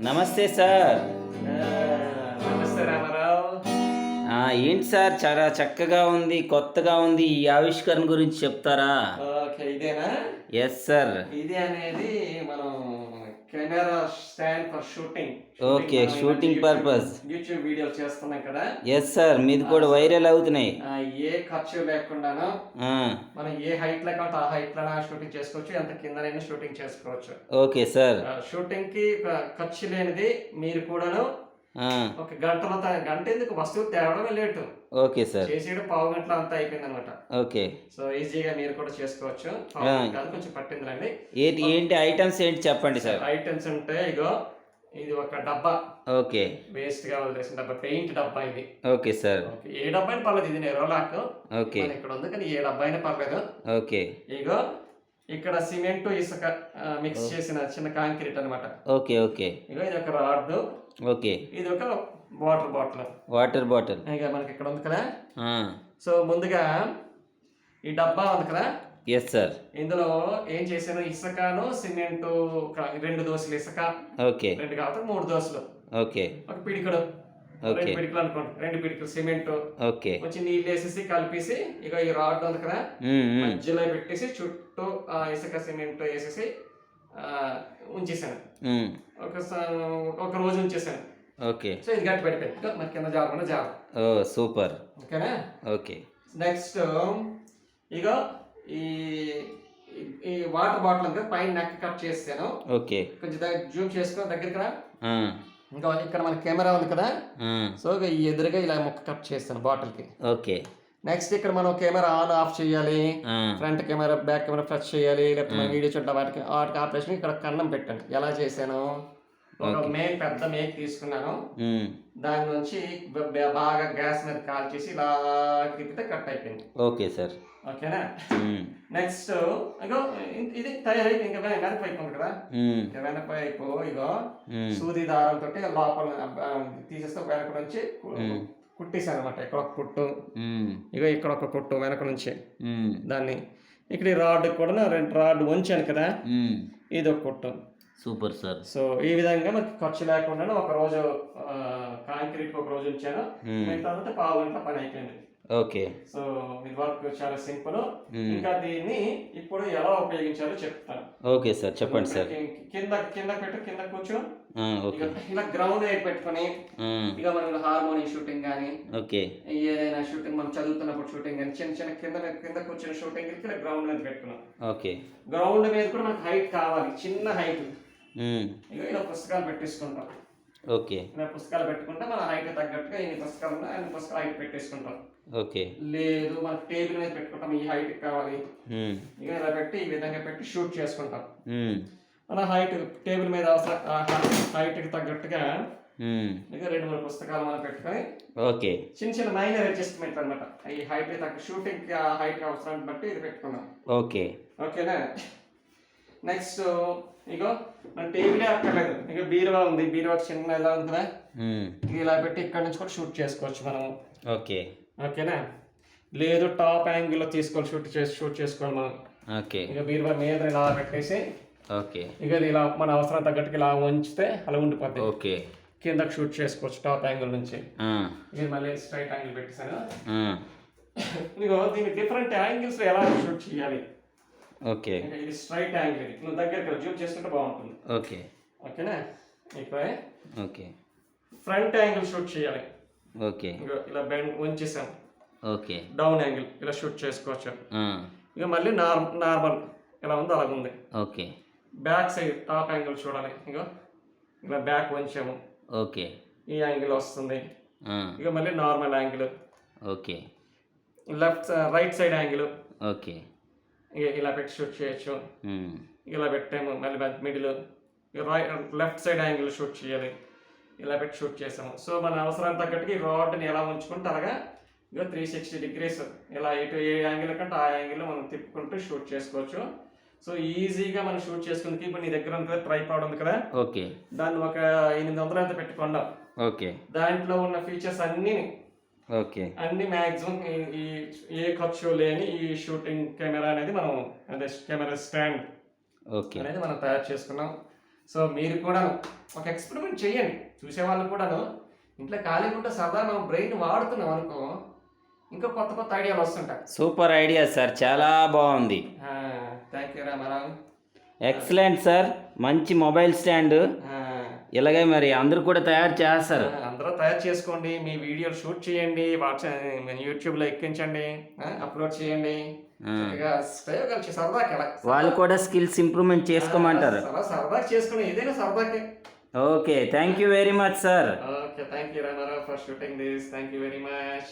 నమస్తే సార్. నమస్తే రామారావు. ఏంటి సార్ చాలా చక్కగా ఉంది, కొత్తగా ఉంది. ఈ ఆవిష్కరణ గురించి చెప్తారా? ఓకే, ఇదేనా? Yes sir. ఇది అనేది మనం camera stand for shooting. Okay. Shooting purpose. YouTube వీడియోలు చేస్తున్నాం కదా. Yes sir. మీది కూడా వైరల్ అవుతున్నాయి. ఏ ఖర్చు లేకుండాను ఆ, మనం ఏ హైట్ లేకపోతే ఆ హైట్ లోనే షూటింగ్ చేసుకోవచ్చు, ఎంత కిందనైనా షూటింగ్ చేసుకోవచ్చు. Okay sir. షూటింగ్ కి ఖర్చు లేనిది. మీరు కూడాను ఆ, ఒక గంటలో గంట ఎందుకు, వస్తువు తేవడమే లేటు, ఓకే సార్. చేసేయడం పావు గంటలో అంతా అయిపోయింది అనమాట. ఓకే. సో ఈజీగా మీరు కూడా చేసుకోవచ్చు. పావు గంట కాదు, కొంచెం పట్టిందిలండి. ఏంటి ఐటమ్స్ ఏంటి చెప్పండి సార్. ఐటమ్స్ అంటే ఇగో, ఇది ఒక డబ్బా, ఓకే. వేస్ట్ గా వదిలేసిన డబ్బా, పెయింట్ డబ్బా ఇది. Okay sir. ఓకే, ఏ డబ్బా అయినా పర్లేదు, ఇది నెరోలాక్ ఓకే. ఇక్కడ ఉంది, కానీ ఏ డబ్బా అయినా పర్లేదు. ఓకే. ఇగో ఇక్కడ సిమెంట్ ఇసుక మిక్స్ చేసిన చిన్న కాంక్రీట్ అనమాట. ఓకే. ఓకే. ఇగో ఇది ఒక రాడ్, ఓకే. ఇది ఒక వాటర్ బాటిల్. Water bottle. ఇక మనకి ఇక్కడ ఉంది కదా. ఆ, సో ముందుగా ఈ డబ్బా ఉంది కదా, ఎస్ సార్. ఇందులో ఏం చేశాను, ఇసుకను సిమెంట్, 2 దోశలు ఇసుక, ఓకే. 2 కాకపోతే 3 దోశలు, ఓకే. ఒక పిడికడు, ఓకే. 2 పిడికలు అనుకోండి, 2 పిడికలు సిమెంట్, ఓకే. కొంచెం నీళ్ళు వేసేసి కలిపేసి, ఇక ఈ రాడ్ ఉంది కదా మధ్యలో పెట్టేసి చుట్టూ ఇసుక సిమెంట్ వేసేసి ఉంచేసాను. ఒక రోజు ఉంచేసాను. ఓకే. సో ఇది గట్టి పెట్టి మరి కింద జారకుండా జార. ఓ సూపర్. ఓకేనా. ఓకే. నెక్స్ట్ ఇగో ఈ ఈ వాటర్ బాటిల్ ఉంది, పైన నెక్ కట్ చేసాను. ఓకే. కొంచెం జూమ్ చేసుకో, దగ్గరికి రా. ఆ, ఇంకా ఇక్కడ మన కెమెరా ఉంది కదా. ఆ, సో ఈ ఎదురుగా ఇలా ముక్క కట్ చేస్తాను బాటిల్కి. ఓకే. నెక్స్ట్ ఇక్కడ మనం కెమెరా ఆన్ ఆఫ్ చేయాలి, ఆ, front camera back camera fresh చేయాలి, లేకపోతే మనం వీడియో చూడటం వాటికి ఆపరేషన్ ఇక్కడ కన్నం పెట్టండి. ఎలా చేశాను, ఒక పెద్ద మేక్ తీసుకున్నాను, ఉమ్, దాని నుంచి బాగా గ్యాస్ మీద కాల్ చేసి ఇలా తిప్పితే కట్ అయిపోయింది. Okay sir. ఓకేనా. ఉమ్, నెక్స్ట్ ఇగో ఇది తయారైపోయింది. ఇంకా వెనక వైపు ఉంది కదా, ఉమ్, ఇంకా వెనక వైపు ఇగో ఉమ్, సూది దారంతో లోపల తీసేస్తే వెనక నుంచి కుట్టేసాను అనమాట. ఇక్కడ ఒక కుట్టు, ఉమ్, ఇగో ఇక్కడ ఒక కుట్టు వెనక నుంచి, ఉమ్, దాన్ని ఇక్కడ ఈ రాడ్ కూడా 2 రాడ్ వంచాను కదా, ఉమ్, ఇది ఒక కుట్టు. Super sir. సో ఈ విధంగా మనకి ఖర్చు లేకుండా ఒక రోజు కాంక్రీట్ ఒక రోజు ఉంచాను, తర్వాత పావు గంట పని అయిపోయింది. ఓకే. సో ఇది వర్క్ చాలా సింపుల్. ఇంకా దీన్ని ఇప్పుడు ఎలా ఉపయోగించాలో చెప్తాను. ఓకే సార్, చెప్పండి సార్. కింద కింద పెట్టు, కింద కూర్చో. ఓకే. ఇలా గ్రౌండ్ వైపు పెట్టుకొని, ఇక మనం హార్మోనియం షూటింగ్ కానీ, ఓకే, ఏదైనా షూటింగ్ మనం చదువుతున్నప్పుడు షూటింగ్ కానీ, చిన్న చిన్న కింద కూర్చున్న షూటింగ్ ఇలా గ్రౌండ్ మీద పెట్టుకున్నాం. ఓకే. గ్రౌండ్ మీద కూడా మనకు హైట్ కావాలి, చిన్న హైట్. ఉమ్, ఇక ఇలా పుస్తకాలు పెట్టేసుకుంటాం. ఓకే. ఇలా పుస్తకాలు పెట్టుకుంటే మన హైట్ తగ్గట్టుగా ఎన్ని పుస్తకాలు ఉన్నాయి అన్ని పుస్తకాలు హైట్ పెట్టేసుకుంటాం. ఓకే. లేదు మనకు టేబుల్ మీద పెట్టుకుంటాం, ఈ హైట్ కావాలి. ఉమ్, ఇక ఇలా పెట్టి ఈ విధంగా పెట్టి షూట్ చేసుకుంటాం. ఉమ్, మన హైట్ టేబుల్ మీద హైట్కి తగ్గట్టుగా ఇక 2-3 పుస్తకాలు మనం పెట్టుకొని, ఓకే. చిన్న చిన్న మైనర్ అడ్జస్ట్మెంట్ అనమాట. ఈ హైట్ తగ్గ షూటింగ్ హైట్ అవసరాన్ని బట్టి ఇది పెట్టుకున్నాం. ఓకే. ఓకేనా. నెక్స్ట్ ఇగో మన టేబులే అక్కర్లేదు, ఇక బీరువా ఉంది, బీరువా చిన్న ఎలా ఉంది కదా, ఇలా పెట్టి ఇక్కడ నుంచి కూడా షూట్ చేసుకోవచ్చు మనం. ఓకే. ఓకేనా. లేదు టాప్ యాంగిల్లో తీసుకోవాలి, షూట్ చేసుకోవాలి మనం. ఓకే. ఇక బీరువా మీద ఇలా పెట్టేసి, ఓకే. ఇక ఇలా మన అవసరం తగ్గట్టుగా ఇలా ఉంచితే అలా ఉండిపోద్ది. ఓకే. కిందకి షూట్ చేసుకోవచ్చు టాప్ యాంగిల్ నుంచి. ఇది మళ్ళీ స్ట్రైట్ యాంగిల్ పెట్టేసాను. ఇదిగో దీన్ని డిఫరెంట్ యాంగిల్స్ ఎలా షూట్ చేయాలి. ఓకే. ఇది స్ట్రైట్ యాంగిల్, నువ్వు దగ్గర జూమ్ చేసుకుంటే బాగుంటుంది. ఓకే. ఓకేనా. ఇక్కడ ఓకే. ఫ్రంట్ యాంగిల్ షూట్ చేయాలి. ఓకే. ఇలా బెండ్ ఉంచేసాం. ఓకే. డౌన్ యాంగిల్ ఇలా షూట్ చేసుకోవచ్చు. ఇక మళ్ళీ నార్మల్ ఎలా ఉందో అలాగ ఉంది. Okay. Back side top angle చూడాలి. ఇక ఇలా బ్యాక్ వంచాము, ఓకే. ఈ యాంగిల్ వస్తుంది. ఇక మళ్ళీ normal angle. Okay. Right side angle. Okay. ఇక ఇలా పెట్టి షూట్ చేయొచ్చు. ఇలా పెట్టాము, మళ్ళీ middle left side angle shoot చేయాలి, ఇలా పెట్టి షూట్ చేసాము. సో మన అవసరానికి తగ్గట్టుగా ఈ రాడ్ని ఎలా ఉంచుకుంటే అలాగా ఇక 360 degrees ఇలా ఇటు ఏ యాంగిల్ కంటే ఆ యాంగిల్లో మనం తిప్పుకుంటూ షూట్ చేసుకోవచ్చు. సో ఈజీగా మనం షూట్ చేసుకుందుకు ఇప్పుడు నీ దగ్గర ఉంది కదా, ట్రైపాడ్ ఉంది కదా, ఓకే, దాన్ని ఒక 800 ఎంత పెట్టుకున్నాం. ఓకే. దాంట్లో ఉన్న ఫీచర్స్ అన్నీ ఓకే. అన్ని మ్యాక్సిమం ఈ ఏ ఖర్చు లేని ఈ షూటింగ్ కెమెరా అనేది మనం, అదే కెమెరా స్టాండ్ ఓకే అనేది మనం తయారు చేసుకున్నాం. సో మీరు కూడాను ఒక ఎక్స్పెరిమెంట్ చేయండి, చూసేవాళ్ళు కూడాను. ఇంట్లో ఖాళీగా ఉంటే సరదా మనం బ్రెయిన్ వాడుతున్నాం అనుకో, ఇంకా కొత్త కొత్త ఐడియాలు వస్తుంటాయి. సూపర్ ఐడియా సార్, చాలా బాగుంది. Thank you Ramarao. Excellent sir, మంచి మొబైల్ స్టాండ్. ఇలాగే మరి అందరూ కూడా తయారు చేస్తారు. అందరూ తయారు చేసుకోండి, మీ వీడియోలు షూట్ చేయండి, యూట్యూబ్లో ఎక్కించండి, అప్లోడ్ చేయండి. ప్రయోగాలు సరదాకి ఎలా వాళ్ళు కూడా స్కిల్స్ ఇంప్రూవ్మెంట్ చేసుకోమంటారు. సరదా చేసుకుని ఏదైనా సరదాకే. Okay, thank you very much sir. Okay, thank you Ramarao for shooting this. Thank you very much.